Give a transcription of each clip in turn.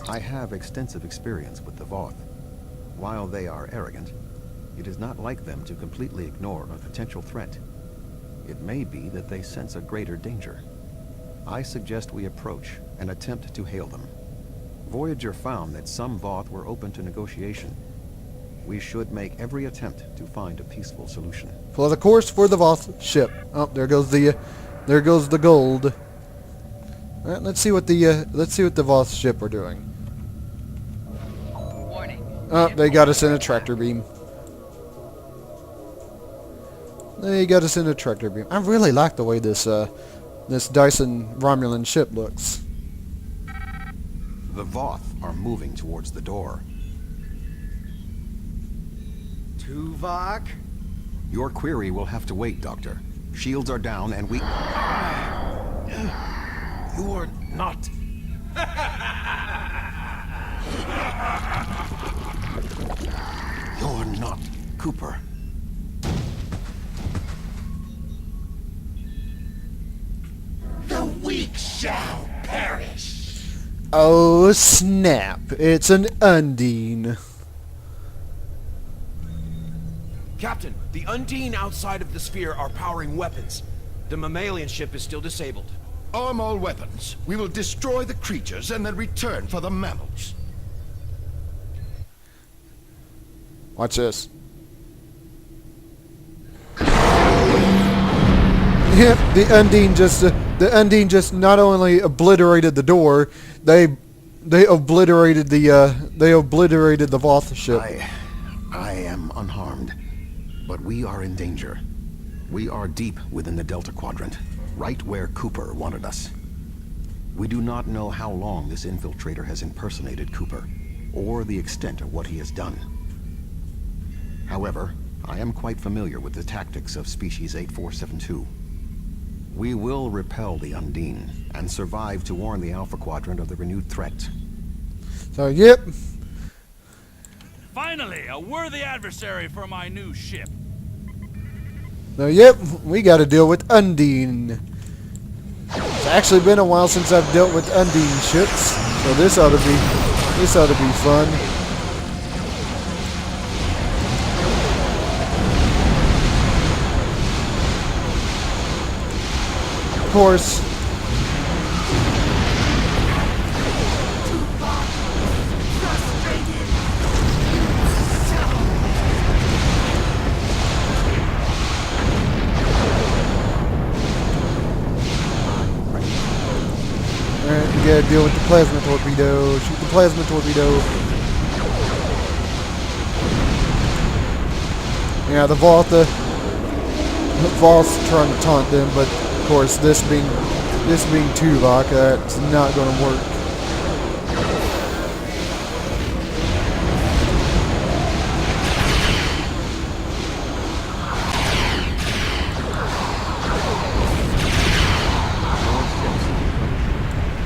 I have extensive experience with the Voth. While they are arrogant, it is not like them to completely ignore a potential threat. It may be that they sense a greater danger. I suggest we approach and attempt to hail them. Voyager found that some Voth were open to negotiation. We should make every attempt to find a peaceful solution. Plot a course for the Voth ship. Oh, there goes the gold. All right, let's see what the Voth ship are doing. Warning. Oh, they got us in a tractor beam. They got us in a tractor beam. I really like the way this Dyson Romulan ship looks. The Voth are moving towards the door. Tuvok? Your query will have to wait, Doctor. Shields are down and we... You're not... You're not Cooper. The weak shall perish. Oh snap! It's an Undine. Captain, the Undine outside of the sphere are powering weapons. The mammalian ship is still disabled. Arm all weapons. We will destroy the creatures and then return for the mammals. Watch this. Yep, the Undine just not only obliterated the door, they obliterated the Voth ship. I am unharmed, but we are in danger. We are deep within the Delta Quadrant, right where Cooper wanted us. We do not know how long this infiltrator has impersonated Cooper, or the extent of what he has done. However, I am quite familiar with the tactics of Species 8472. We will repel the Undine, and survive to warn the Alpha Quadrant of the renewed threat. So, yep. Finally, a worthy adversary for my new ship. So, yep, we got to deal with Undine. It's actually been a while since I've dealt with Undine ships, so this ought to be fun. Of course. Alright, we gotta deal with the plasma torpedo. Shoot the plasma torpedo. Yeah, the Voth's trying to taunt them, but of course, this being Tuvok, that's not going to work.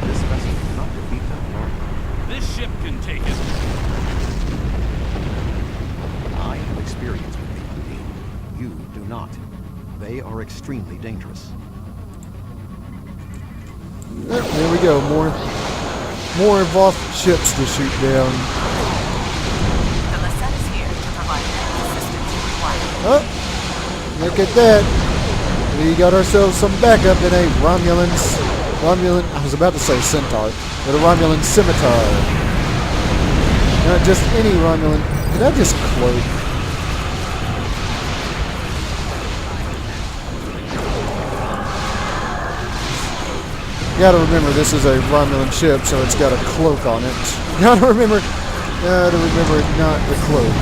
This vessel cannot defeat them alone. This ship can take it. I have experience with the Undine. You do not. They are extremely dangerous. Yep, there we go. More Voth ships to shoot down. The Lisette is here to provide any assistance you require. Oh, look at that. We got ourselves some backup in a Romulan, I was about to say centaur, but a Romulan scimitar. Not just any Romulan. Did I just cloak? You gotta remember this is a Romulan ship, so it's got a cloak on it. You gotta remember it not the cloak.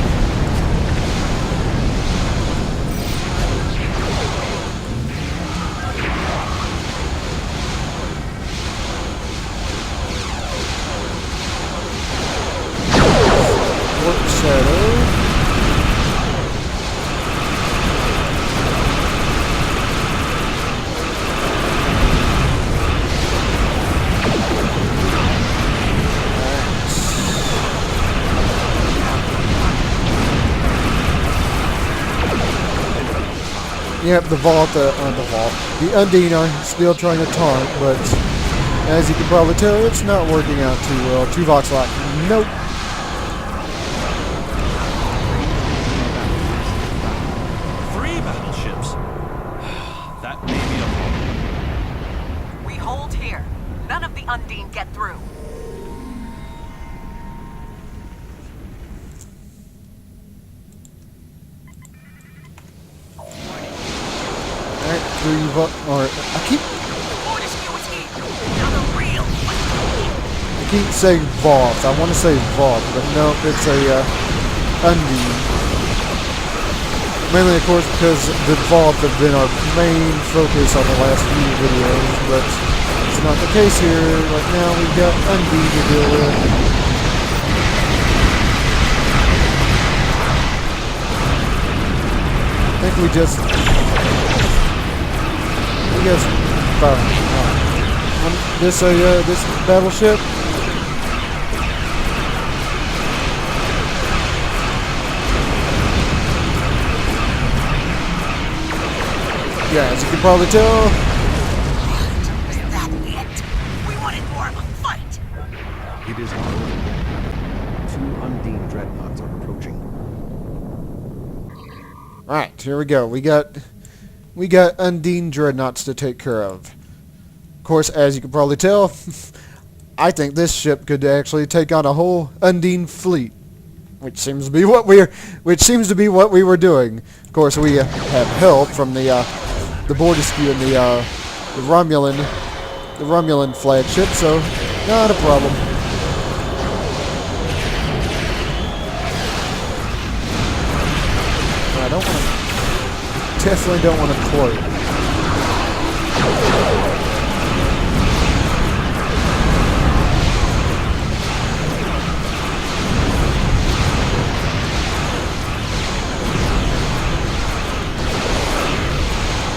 Warp shadow. Yep, the Undine are still trying to taunt, but As you can probably tell, it's not working out too well. Tuvok's like, nope. Three battleships. That may be a problem. We hold here. None of the Undine get through. Alright, I keep saying Voth. I want to say Voth, but no, it's a Undine. Mainly, of course, because the Voth have been our main focus on the last few videos, but it's not the case here. Like now, we've got Undine to deal with. I think we just this battleship. Yeah, as you can probably tell. Is that it? We wanted more of a fight. It is not over. 2 Undine dreadnoughts are approaching. Alright, here we go. We got Undine dreadnoughts to take care of. Of course, as you can probably tell, I think this ship could actually take on a whole Undine fleet, which seems to be what we were doing. Of course, we have help from the Borderskew and the Romulan flagship, so not a problem. Definitely don't want to cloak.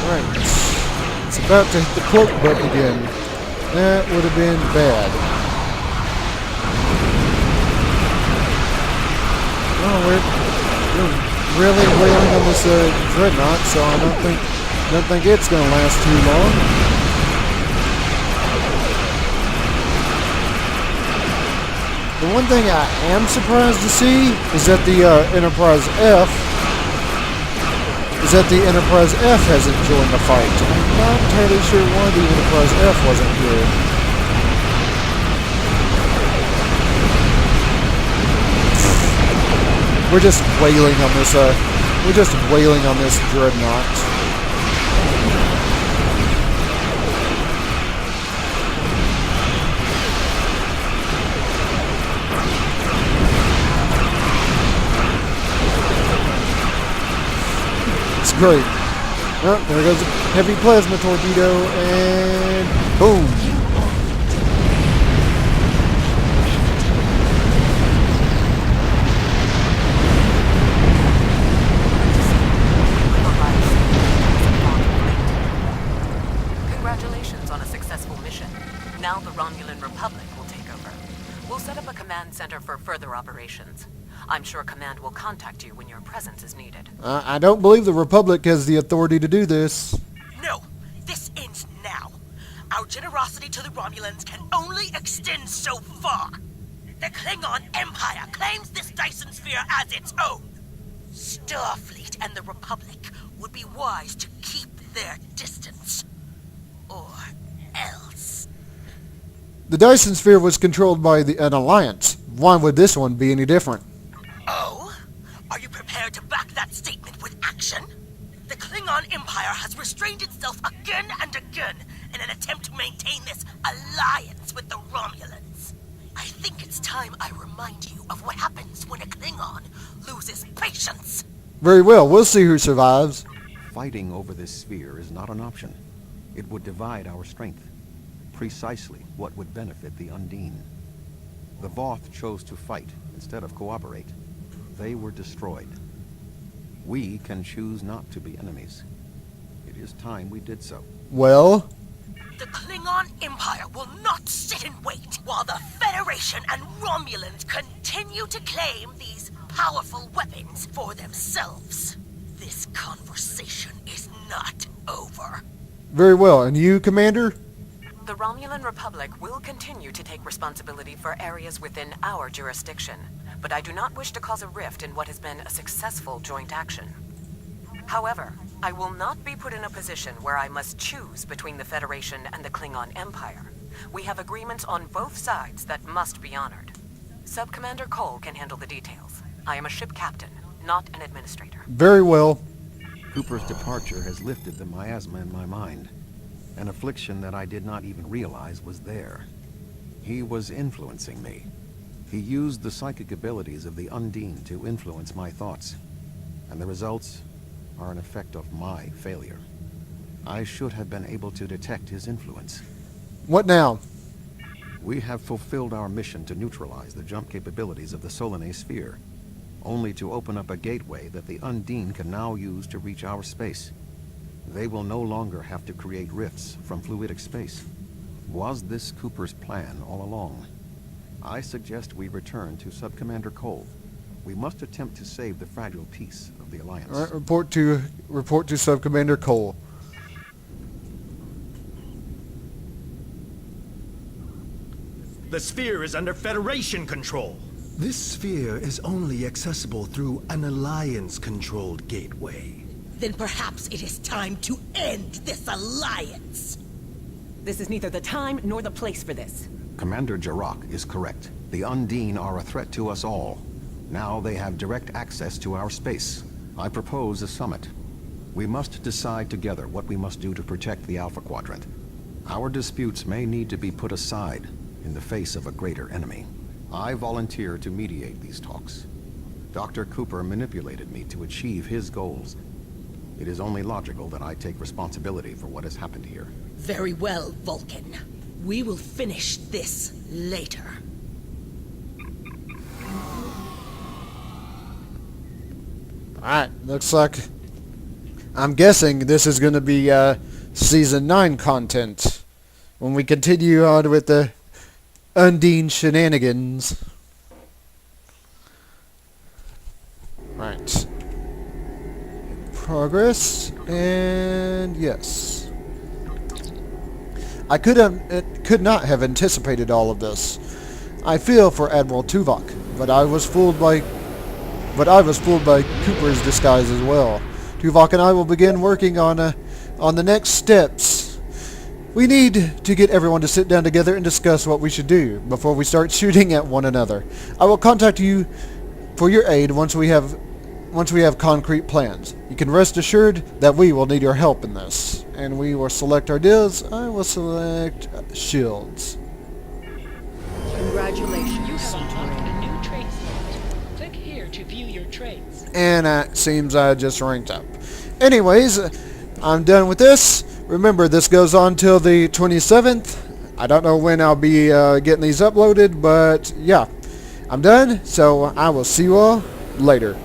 Alright. It's about to hit the cloak button again. That would have been bad. Oh, we're really wailing on this dreadnought, so I don't think it's going to last too long. The one thing I am surprised to see is that the Enterprise F hasn't joined the fight. I'm not entirely sure why the Enterprise F wasn't here. We're just wailing on this dreadnought. It's great. Oh, there goes a heavy plasma torpedo, and boom. Congratulations on a successful mission. Now the Romulan Republic will take over. We'll set up a command center for further operations. I'm sure Command will contact you when your presence is needed. I don't believe the Republic has the authority to do this. No, this ends now. Our generosity to the Romulans can only extend so far. The Klingon Empire claims this Dyson sphere as its own. Starfleet and the Republic would be wise to keep their distance. Or else. The Dyson sphere was controlled by an alliance. Why would this one be any different? Oh? Are you prepared to back that statement with action? The Klingon Empire has restrained itself again and again in an attempt to maintain this alliance with the Romulans. I think it's time I remind you of what happens when a Klingon loses patience. Very well, we'll see who survives. Fighting over this sphere is not an option. It would divide our strength. Precisely what would benefit the Undine. The Voth chose to fight instead of cooperate. They were destroyed. We can choose not to be enemies. It is time we did so. Well? The Klingon Empire will not sit and wait while the Federation and Romulans continue to claim these powerful weapons for themselves. This conversation is not over. Very well. And you, Commander? The Romulan Republic will continue to take responsibility for areas within our jurisdiction, but I do not wish to cause a rift in what has been a successful joint action. However, I will not be put in a position where I must choose between the Federation and the Klingon Empire. We have agreements on both sides that must be honored. Sub-Commander Cole can handle the details. I am a ship captain, not an administrator. Very well. Cooper's departure has lifted the miasma in my mind, an affliction that I did not even realize was there. He was influencing me. He used the psychic abilities of the Undine to influence my thoughts, and the results are an effect of my failure. I should have been able to detect his influence. What now? We have fulfilled our mission to neutralize the jump capabilities of the Solanae sphere, only to open up a gateway that the Undine can now use to reach our space. They will no longer have to create rifts from fluidic space. Was this Cooper's plan all along? I suggest we return to Sub-Commander Cole. We must attempt to save the fragile peace of the Alliance. All right, report to Sub-Commander Cole. The sphere is under Federation control. This sphere is only accessible through an Alliance-controlled gateway. Then perhaps it is time to end this alliance. This is neither the time nor the place for this. Commander Jarrah is correct. The Undine are a threat to us all. Now they have direct access to our space. I propose a summit. We must decide together what we must do to protect the Alpha Quadrant. Our disputes may need to be put aside in the face of a greater enemy. I volunteer to mediate these talks. Dr. Cooper manipulated me to achieve his goals. It is only logical that I take responsibility for what has happened here. Very well, Vulcan. We will finish this later. Alright, looks like... I'm guessing this is going to be Season 9 content. When we continue on with the Undine shenanigans. Right. Progress, and yes. I could not have anticipated all of this. I feel for Admiral Tuvok, but I was fooled by Cooper's disguise as well. Tuvok and I will begin working on the next steps. We need to get everyone to sit down together and discuss what we should do before we start shooting at one another. I will contact you for your aid once we have concrete plans. You can rest assured that we will need your help in this. And we will select our deals. I will select shields. Congratulations. You have unlocked a new trade slot. Click here to view your trades. And it seems I just ranked up. Anyways, I'm done with this. Remember, this goes on till the 27th. I don't know when I'll be getting these uploaded, but yeah. I'm done, so I will see you all later.